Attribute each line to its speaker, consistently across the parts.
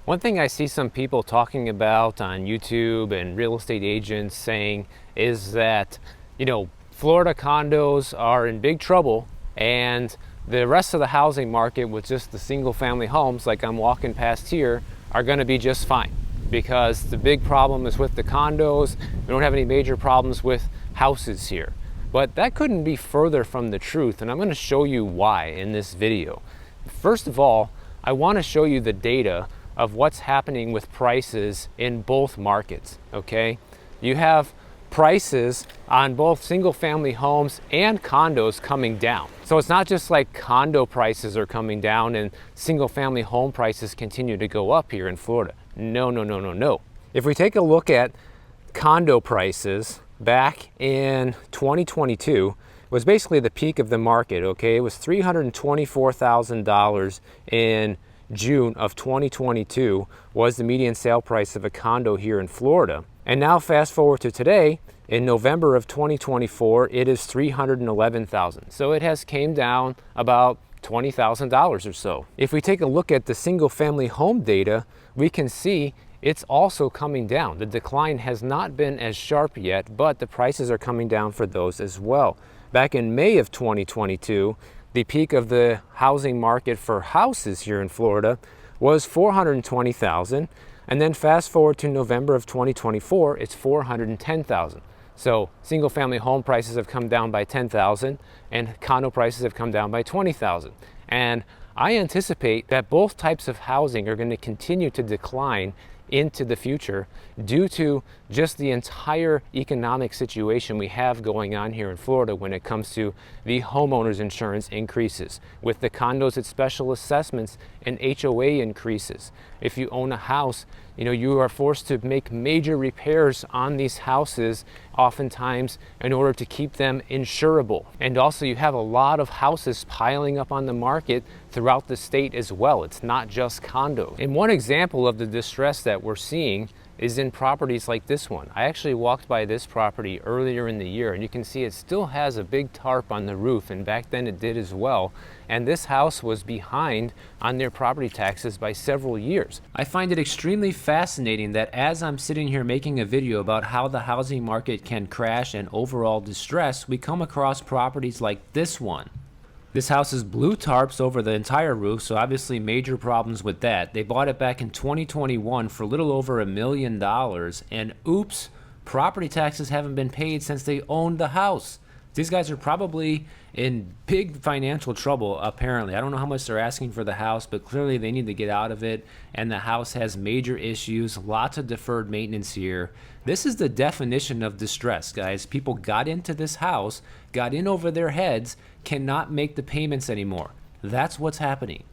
Speaker 1: One thing I see some people talking about on YouTube and real estate agents saying is that, Florida condos are in big trouble and the rest of the housing market with just the single family homes like I'm walking past here are going to be just fine, because the big problem is with the condos. We don't have any major problems with houses here. But that couldn't be further from the truth, and I'm going to show you why in this video. First of all, I want to show you the data of what's happening with prices in both markets, okay? You have prices on both single family homes and condos coming down. So it's not just like condo prices are coming down and single family home prices continue to go up here in Florida. No. If we take a look at condo prices back in 2022, was basically the peak of the market, okay? It was $324,000 in June of 2022 was the median sale price of a condo here in Florida. And now fast forward to today, in November of 2024, it is $311,000. So it has came down about $20,000 or so. If we take a look at the single family home data, we can see it's also coming down. The decline has not been as sharp yet, but the prices are coming down for those as well. Back in May of 2022, the peak of the housing market for houses here in Florida was $420,000. And then fast forward to November of 2024, it's $410,000. So single family home prices have come down by $10,000 and condo prices have come down by $20,000. And I anticipate that both types of housing are going to continue to decline into the future due to just the entire economic situation we have going on here in Florida when it comes to the homeowners insurance increases. With the condos, it's special assessments and HOA increases. If you own a house, you are forced to make major repairs on these houses oftentimes in order to keep them insurable. And also you have a lot of houses piling up on the market throughout the state as well. It's not just condos. And one example of the distress that we're seeing is in properties like this one. I actually walked by this property earlier in the year and you can see it still has a big tarp on the roof, and back then it did as well. And this house was behind on their property taxes by several years. I find it extremely fascinating that as I'm sitting here making a video about how the housing market can crash and overall distress, we come across properties like this one. This house is blue tarps over the entire roof, so obviously major problems with that. They bought it back in 2021 for a little over $1 million, and oops, property taxes haven't been paid since they owned the house. These guys are probably in big financial trouble, apparently. I don't know how much they're asking for the house, but clearly they need to get out of it, and the house has major issues, lots of deferred maintenance here. This is the definition of distress, guys. People got into this house, got in over their heads, cannot make the payments anymore. That's what's happening.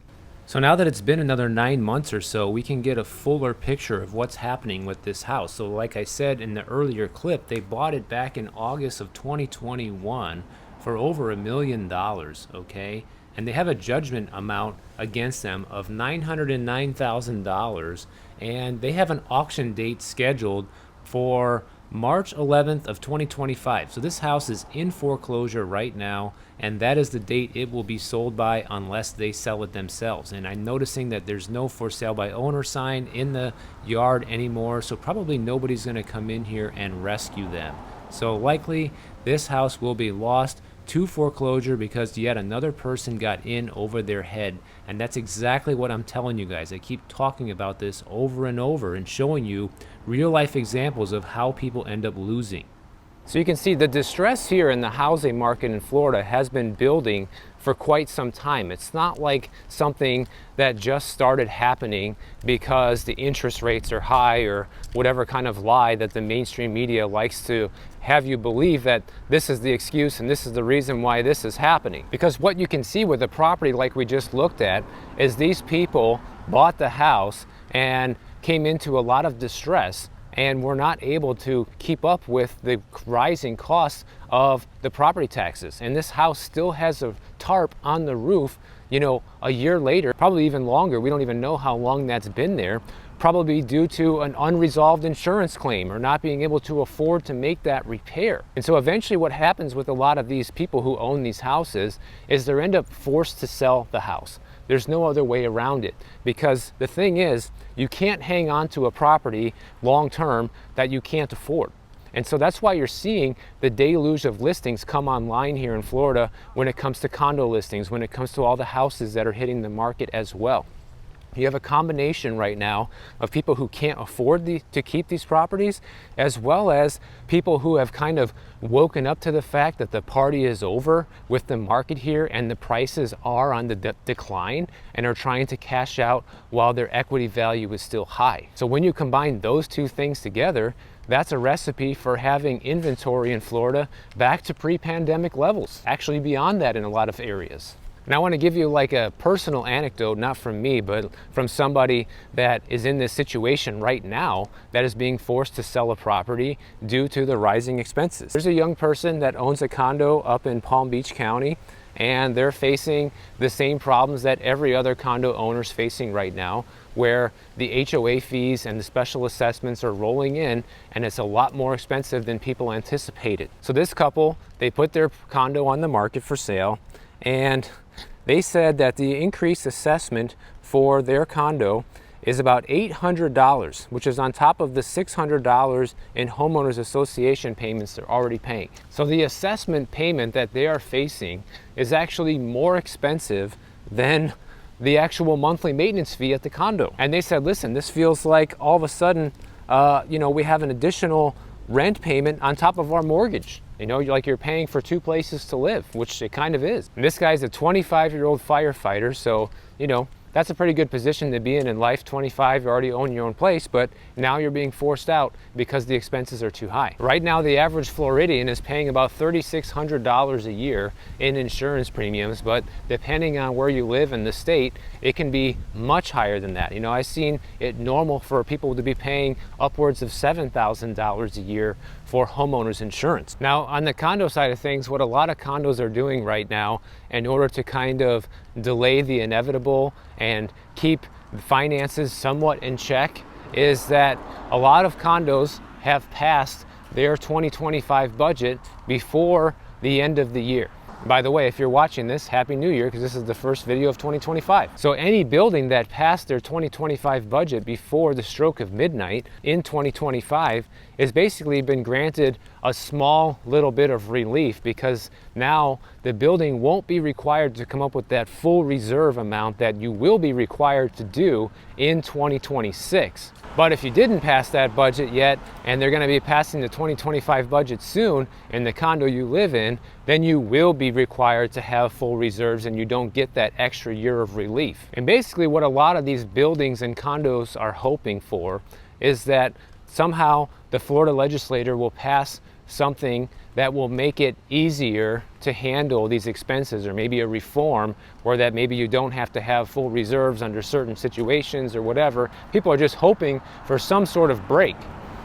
Speaker 1: So now that it's been another 9 months or so, we can get a fuller picture of what's happening with this house. So like I said in the earlier clip, they bought it back in August of 2021 for over $1 million, okay? And they have a judgment amount against them of $909,000, and they have an auction date scheduled for March 11th of 2025. So this house is in foreclosure right now, and that is the date it will be sold by unless they sell it themselves. And I'm noticing that there's no for sale by owner sign in the yard anymore, so probably nobody's going to come in here and rescue them. So likely this house will be lost to foreclosure because yet another person got in over their head. And that's exactly what I'm telling you guys. I keep talking about this over and over and showing you real life examples of how people end up losing. So you can see the distress here in the housing market in Florida has been building for quite some time. It's not like something that just started happening because the interest rates are high or whatever kind of lie that the mainstream media likes to have you believe that this is the excuse and this is the reason why this is happening. Because what you can see with a property like we just looked at is these people bought the house and came into a lot of distress and were not able to keep up with the rising costs of the property taxes. And this house still has a tarp on the roof, a year later, probably even longer. We don't even know how long that's been there, probably due to an unresolved insurance claim or not being able to afford to make that repair. And so eventually what happens with a lot of these people who own these houses is they end up forced to sell the house. There's no other way around it, because the thing is, you can't hang on to a property long term that you can't afford. And so that's why you're seeing the deluge of listings come online here in Florida when it comes to condo listings, when it comes to all the houses that are hitting the market as well. You have a combination right now of people who can't afford to keep these properties, as well as people who have kind of woken up to the fact that the party is over with the market here and the prices are on the decline, and are trying to cash out while their equity value is still high. So when you combine those two things together, that's a recipe for having inventory in Florida back to pre-pandemic levels, actually beyond that in a lot of areas. And I want to give you like a personal anecdote, not from me, but from somebody that is in this situation right now that is being forced to sell a property due to the rising expenses. There's a young person that owns a condo up in Palm Beach County, and they're facing the same problems that every other condo owner is facing right now, where the HOA fees and the special assessments are rolling in, and it's a lot more expensive than people anticipated. So this couple, they put their condo on the market for sale, and they said that the increased assessment for their condo is about $800, which is on top of the $600 in homeowners association payments they're already paying. So the assessment payment that they are facing is actually more expensive than the actual monthly maintenance fee at the condo. And they said, listen, this feels like all of a sudden, we have an additional rent payment on top of our mortgage. Like you're paying for two places to live, which it kind of is. And this guy's a 25-year-old firefighter, so, that's a pretty good position to be in life. 25, you already own your own place, but now you're being forced out because the expenses are too high. Right now, the average Floridian is paying about $3,600 a year in insurance premiums, but depending on where you live in the state, it can be much higher than that. I've seen it normal for people to be paying upwards of $7,000 a year for homeowners insurance. Now, on the condo side of things, what a lot of condos are doing right now in order to kind of delay the inevitable and keep the finances somewhat in check is that a lot of condos have passed their 2025 budget before the end of the year. By the way, if you're watching this, Happy New Year, because this is the first video of 2025. So any building that passed their 2025 budget before the stroke of midnight in 2025 has basically been granted a small little bit of relief, because now the building won't be required to come up with that full reserve amount that you will be required to do in 2026. But if you didn't pass that budget yet, and they're going to be passing the 2025 budget soon in the condo you live in, then you will be required to have full reserves, and you don't get that extra year of relief. And basically what a lot of these buildings and condos are hoping for is that somehow the Florida legislature will pass something that will make it easier to handle these expenses, or maybe a reform where that maybe you don't have to have full reserves under certain situations or whatever. People are just hoping for some sort of break,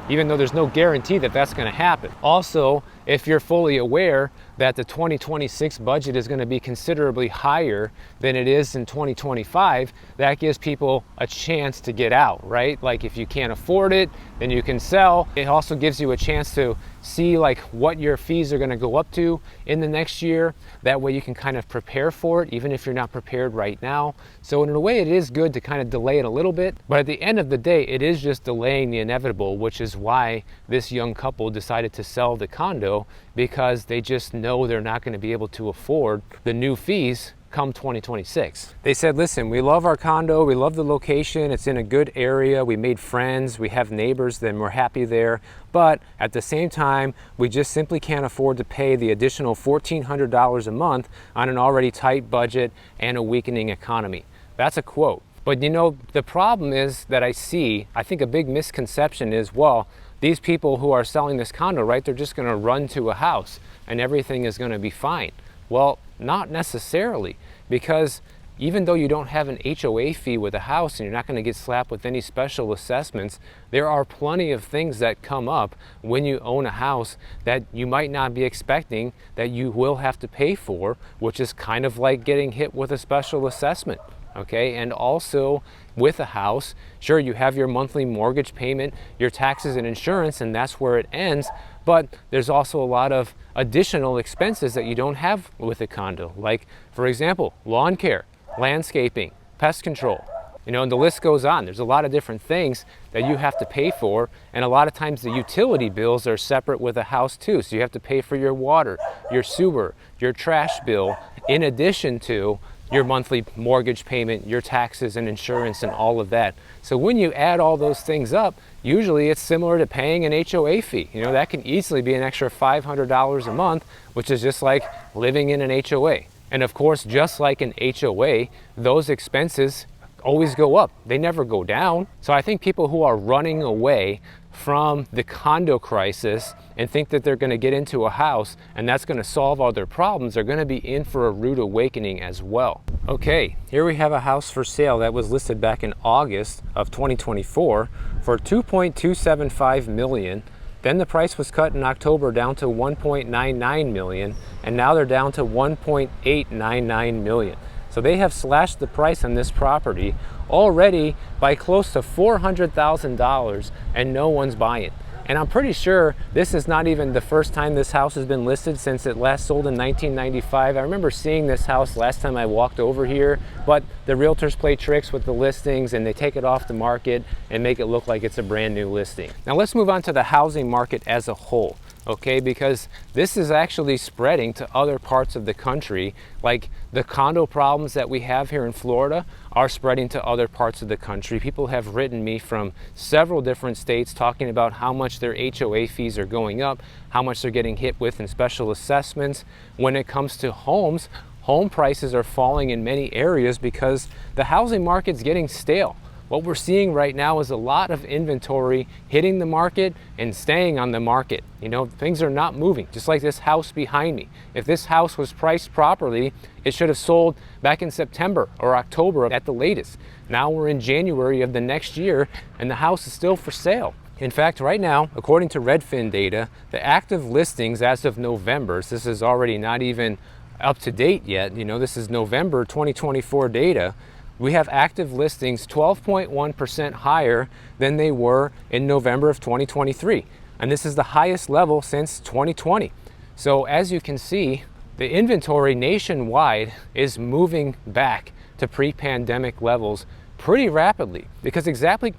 Speaker 1: even though there's no guarantee that that's going to happen. Also, if you're fully aware that the 2026 budget is going to be considerably higher than it is in 2025, that gives people a chance to get out, right? Like if you can't afford it, then you can sell. It also gives you a chance to see like what your fees are going to go up to in the next year. That way you can kind of prepare for it, even if you're not prepared right now. So in a way, it is good to kind of delay it a little bit, but at the end of the day, it is just delaying the inevitable, which is why this young couple decided to sell the condo, because they just know they're not going to be able to afford the new fees come 2026. They said, listen, we love our condo, we love the location, it's in a good area, we made friends, we have neighbors, then we're happy there, but at the same time, we just simply can't afford to pay the additional $1,400 a month on an already tight budget and a weakening economy. That's a quote. But the problem is that I think a big misconception is, well, these people who are selling this condo, right, they're just going to run to a house and everything is going to be fine. Well, not necessarily, because even though you don't have an HOA fee with a house and you're not going to get slapped with any special assessments, there are plenty of things that come up when you own a house that you might not be expecting that you will have to pay for, which is kind of like getting hit with a special assessment. Okay, and also with a house, sure, you have your monthly mortgage payment, your taxes and insurance, and that's where it ends. But there's also a lot of additional expenses that you don't have with a condo. Like, for example, lawn care. landscaping, pest control. You know, and the list goes on. There's a lot of different things that you have to pay for, and a lot of times the utility bills are separate with a house too. So you have to pay for your water, your sewer, your trash bill, in addition to your monthly mortgage payment, your taxes and insurance and all of that. So when you add all those things up, usually it's similar to paying an HOA fee. You know, that can easily be an extra $500 a month, which is just like living in an HOA. And of course, just like an HOA, those expenses always go up. They never go down. So I think people who are running away from the condo crisis and think that they're going to get into a house and that's going to solve all their problems are going to be in for a rude awakening as well. Okay, here we have a house for sale that was listed back in August of 2024 for $2.275 million. Then the price was cut in October down to $1.99 million, and now they're down to $1.899 million. So they have slashed the price on this property already by close to $400,000, and no one's buying. And I'm pretty sure this is not even the first time this house has been listed since it last sold in 1995. I remember seeing this house last time I walked over here, but the realtors play tricks with the listings and they take it off the market and make it look like it's a brand new listing. Now let's move on to the housing market as a whole. Okay, because this is actually spreading to other parts of the country. Like the condo problems that we have here in Florida are spreading to other parts of the country. People have written me from several different states talking about how much their HOA fees are going up, how much they're getting hit with in special assessments. When it comes to homes, home prices are falling in many areas because the housing market's getting stale. What we're seeing right now is a lot of inventory hitting the market and staying on the market. You know, things are not moving, just like this house behind me. If this house was priced properly, it should have sold back in September or October at the latest. Now we're in January of the next year and the house is still for sale. In fact, right now, according to Redfin data, the active listings as of November, so this is already not even up to date yet, you know, this is November 2024 data, we have active listings 12.1% higher than they were in November of 2023. And this is the highest level since 2020. So as you can see, the inventory nationwide is moving back to pre-pandemic levels pretty rapidly because exactly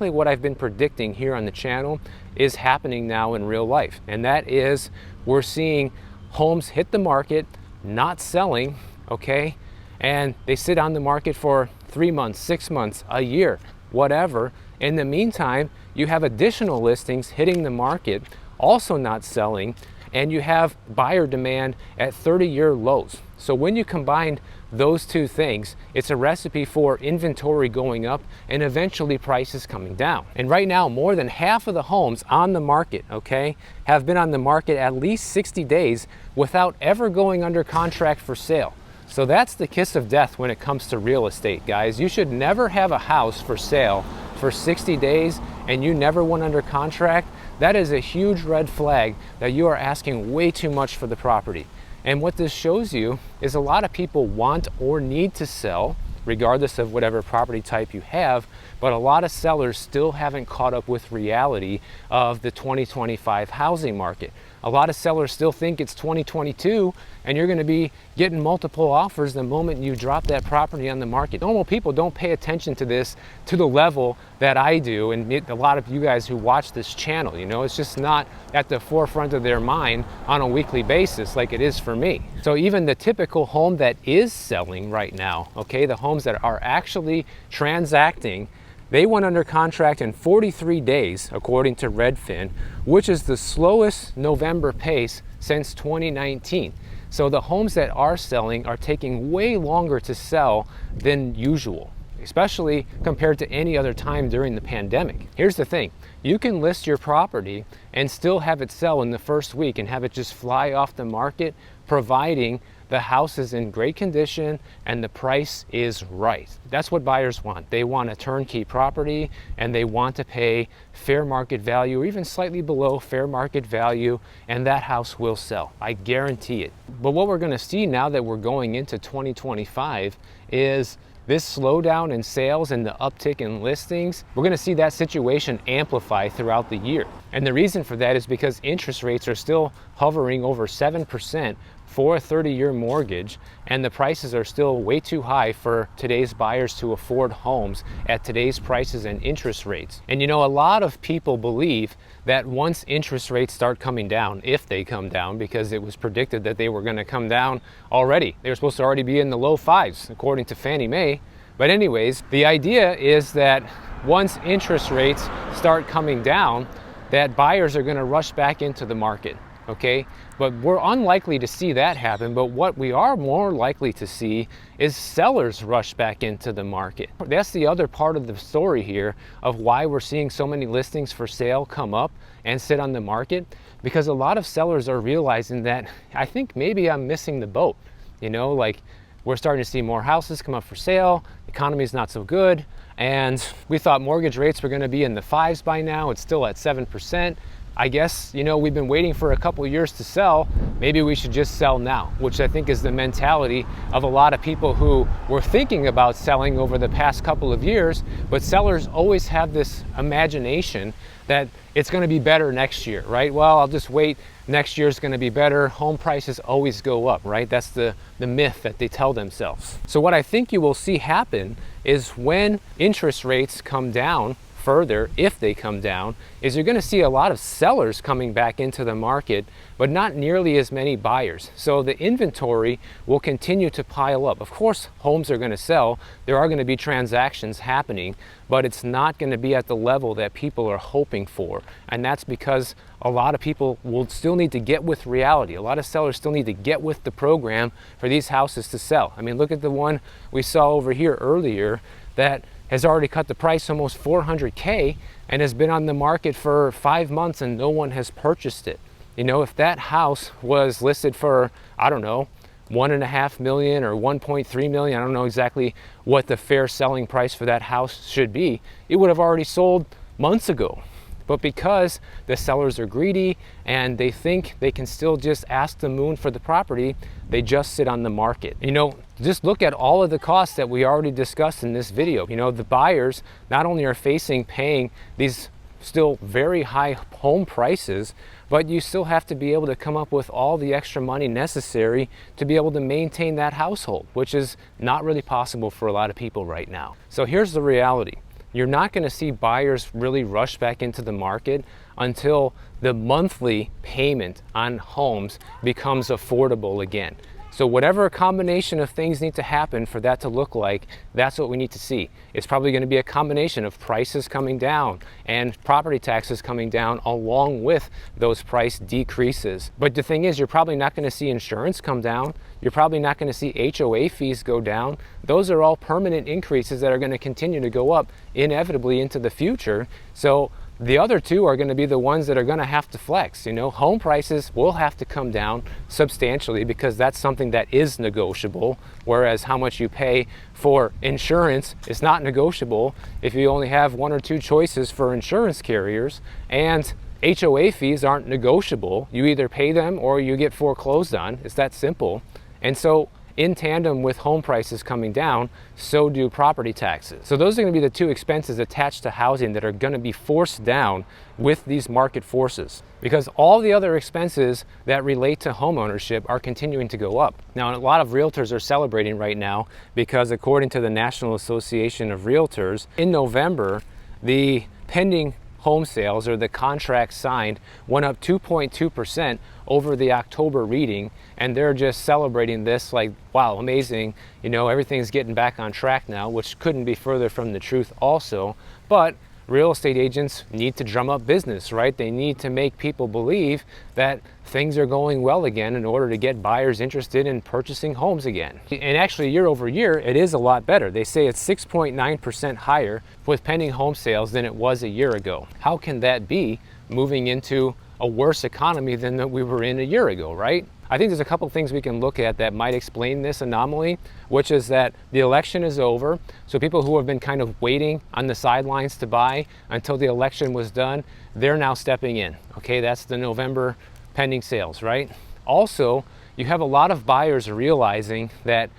Speaker 1: what I've been predicting here on the channel is happening now in real life. And that is we're seeing homes hit the market, not selling, okay? And they sit on the market for 3 months, 6 months, a year, whatever. In the meantime, you have additional listings hitting the market, also not selling, and you have buyer demand at 30-year lows. So when you combine those two things, it's a recipe for inventory going up and eventually prices coming down. And right now, more than half of the homes on the market, okay, have been on the market at least 60 days without ever going under contract for sale. So that's the kiss of death when it comes to real estate, guys. You should never have a house for sale for 60 days and you never went under contract. That is a huge red flag that you are asking way too much for the property. And what this shows you is a lot of people want or need to sell, regardless of whatever property type you have, but a lot of sellers still haven't caught up with reality of the 2025 housing market. A lot of sellers still think it's 2022 and you're going to be getting multiple offers the moment you drop that property on the market. Normal people don't pay attention to this to the level that I do, and a lot of you guys who watch this channel, you know, it's just not at the forefront of their mind on a weekly basis like it is for me. So even the typical home that is selling right now, okay, the homes that are actually transacting, they went under contract in 43 days, according to Redfin, which is the slowest November pace since 2019. So the homes that are selling are taking way longer to sell than usual, especially compared to any other time during the pandemic. Here's the thing, you can list your property and still have it sell in the first week and have it just fly off the market, providing the house is in great condition and the price is right. That's what buyers want. They want a turnkey property and they want to pay fair market value or even slightly below fair market value, and that house will sell. I guarantee it. But what we're going to see now that we're going into 2025 is this slowdown in sales and the uptick in listings. We're going to see that situation amplify throughout the year. And the reason for that is because interest rates are still hovering over 7% for a 30-year mortgage, and the prices are still way too high for today's buyers to afford homes at today's prices and interest rates. And you know, a lot of people believe that once interest rates start coming down, if they come down, because it was predicted that they were going to come down already. They were supposed to already be in the low 5s, according to Fannie Mae. But anyways, the idea is that once interest rates start coming down, that buyers are going to rush back into the market. Okay, but we're unlikely to see that happen. But what we are more likely to see is sellers rush back into the market. That's the other part of the story here of why we're seeing so many listings for sale come up and sit on the market, because a lot of sellers are realizing that I think maybe I'm missing the boat. You know, like, we're starting to see more houses come up for sale, the economy is not so good, and we thought mortgage rates were going to be in the 5s by now. It's still at 7%. I guess, you know, we've been waiting for a couple years to sell. Maybe we should just sell now, which I think is the mentality of a lot of people who were thinking about selling over the past couple of years. But sellers always have this imagination that it's going to be better next year, right? Well, I'll just wait. Next year's going to be better. Home prices always go up, right? That's the myth that they tell themselves. So what I think you will see happen is when interest rates come down further, if they come down, is you're going to see a lot of sellers coming back into the market, but not nearly as many buyers. So the inventory will continue to pile up. Of course, homes are going to sell. There are going to be transactions happening, but it's not going to be at the level that people are hoping for. And that's because a lot of people will still need to get with reality. A lot of sellers still need to get with the program for these houses to sell. I mean, look at the one we saw over here earlier that has already cut the price almost $400K and has been on the market for 5 months and no one has purchased it. You know, if that house was listed for, I don't know, $1.5 million or $1.3 million, I don't know exactly what the fair selling price for that house should be, it would have already sold months ago. But because the sellers are greedy and they think they can still just ask the moon for the property, they just sit on the market. You know, just look at all of the costs that we already discussed in this video. You know, the buyers not only are paying these still very high home prices, but you still have to be able to come up with all the extra money necessary to be able to maintain that household, which is not really possible for a lot of people right now. So here's the reality. You're not going to see buyers really rush back into the market until the monthly payment on homes becomes affordable again. So whatever combination of things need to happen for that to look like, that's what we need to see. It's probably going to be a combination of prices coming down and property taxes coming down along with those price decreases. But the thing is, you're probably not going to see insurance come down. You're probably not going to see HOA fees go down. Those are all permanent increases that are going to continue to go up inevitably into the future. So the other two are going to be the ones that are going to have to flex. You know, home prices will have to come down substantially because that's something that is negotiable, whereas how much you pay for insurance is not negotiable if you only have one or two choices for insurance carriers, and HOA fees aren't negotiable. You either pay them or you get foreclosed on. It's that simple. And so in tandem with home prices coming down, so do property taxes. So those are going to be the two expenses attached to housing that are going to be forced down with these market forces, because all the other expenses that relate to homeownership are continuing to go up. Now, a lot of realtors are celebrating right now because according to the National Association of Realtors, in November, the pending home sales, or the contracts signed, went up 2.2% over the October reading, and they're just celebrating this like, wow, amazing, you know, everything's getting back on track now, which couldn't be further from the truth also. But real estate agents need to drum up business, right? They need to make people believe that things are going well again in order to get buyers interested in purchasing homes again. And actually, year over year, it is a lot better. They say it's 6.9% higher with pending home sales than it was a year ago. How can that be moving into a worse economy than that we were in a year ago, right? I think there's a couple things we can look at that might explain this anomaly, which is that the election is over. So people who have been kind of waiting on the sidelines to buy until the election was done, they're now stepping in. Okay, that's the November pending sales, right? Also, you have a lot of buyers realizing that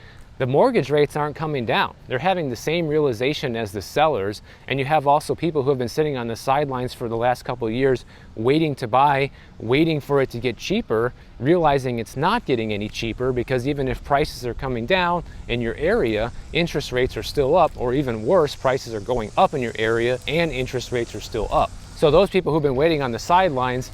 Speaker 1: the mortgage rates aren't coming down. They're having the same realization as the sellers, and you have also people who have been sitting on the sidelines for the last couple of years waiting to buy, waiting for it to get cheaper, realizing it's not getting any cheaper because even if prices are coming down in your area, interest rates are still up, or even worse, prices are going up in your area and interest rates are still up. So those people who've been waiting on the sidelines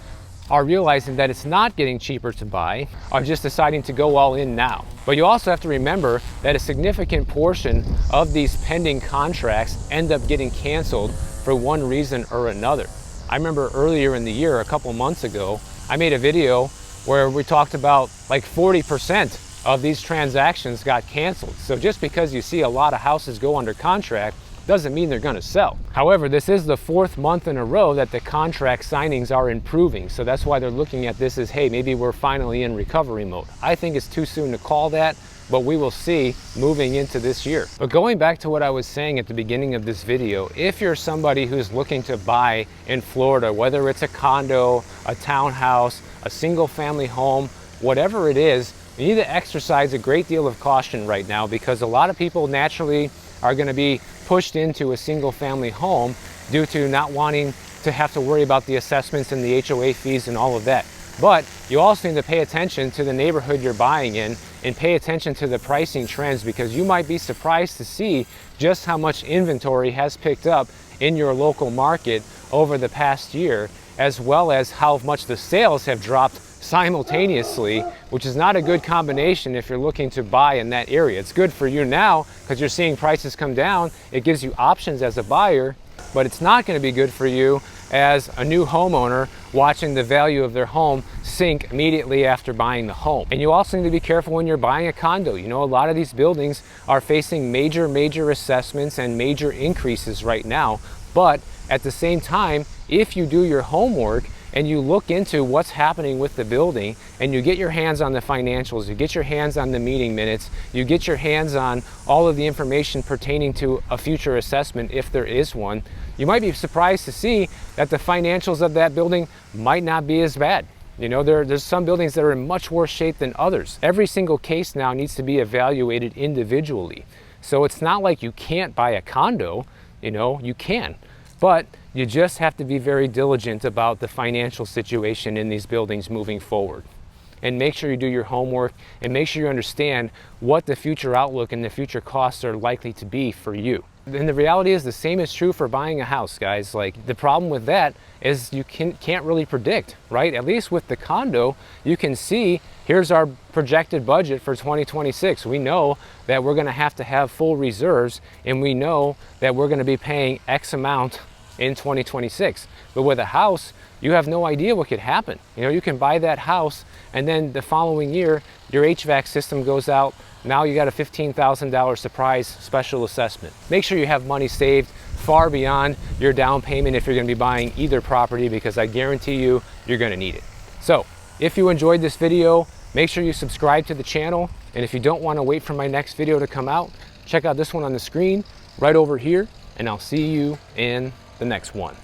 Speaker 1: are realizing that it's not getting cheaper to buy, are just deciding to go all in now. But you also have to remember that a significant portion of these pending contracts end up getting canceled for one reason or another. I remember earlier in the year, a couple months ago, I made a video where we talked about like 40% of these transactions got canceled. So just because you see a lot of houses go under contract doesn't mean they're going to sell. However, this is the 4th month in a row that the contract signings are improving. So that's why they're looking at this as, hey, maybe we're finally in recovery mode. I think it's too soon to call that, but we will see moving into this year. But going back to what I was saying at the beginning of this video, if you're somebody who's looking to buy in Florida, whether it's a condo, a townhouse, a single family home, whatever it is, you need to exercise a great deal of caution right now, because a lot of people naturally are going to be pushed into a single family home due to not wanting to have to worry about the assessments and the HOA fees and all of that. But you also need to pay attention to the neighborhood you're buying in and pay attention to the pricing trends, because you might be surprised to see just how much inventory has picked up in your local market over the past year, as well as how much the sales have dropped simultaneously, which is not a good combination if you're looking to buy in that area. It's good for you now because you're seeing prices come down. It gives you options as a buyer, but it's not going to be good for you as a new homeowner watching the value of their home sink immediately after buying the home. And you also need to be careful when you're buying a condo. You know, a lot of these buildings are facing major assessments and major increases right now. But at the same time, if you do your homework and you look into what's happening with the building and you get your hands on the financials, you get your hands on the meeting minutes, you get your hands on all of the information pertaining to a future assessment, if there is one, you might be surprised to see that the financials of that building might not be as bad. You know, there's some buildings that are in much worse shape than others. Every single case now needs to be evaluated individually. So it's not like you can't buy a condo, you know, you can. But you just have to be very diligent about the financial situation in these buildings moving forward. And make sure you do your homework and make sure you understand what the future outlook and the future costs are likely to be for you. And the reality is the same is true for buying a house, guys. Like, the problem with that is you can't really predict, right? At least with the condo, you can see, here's our projected budget for 2026. We know that we're going to have full reserves, and we know that we're going to be paying X amount in 2026. But with a house, you have no idea what could happen. You know, you can buy that house and then the following year, your HVAC system goes out. Now you got a $15,000 surprise special assessment. Make sure you have money saved far beyond your down payment if you're going to be buying either property, because I guarantee you, you're going to need it. So if you enjoyed this video, make sure you subscribe to the channel. And if you don't want to wait for my next video to come out, check out this one on the screen right over here, and I'll see you in the next one.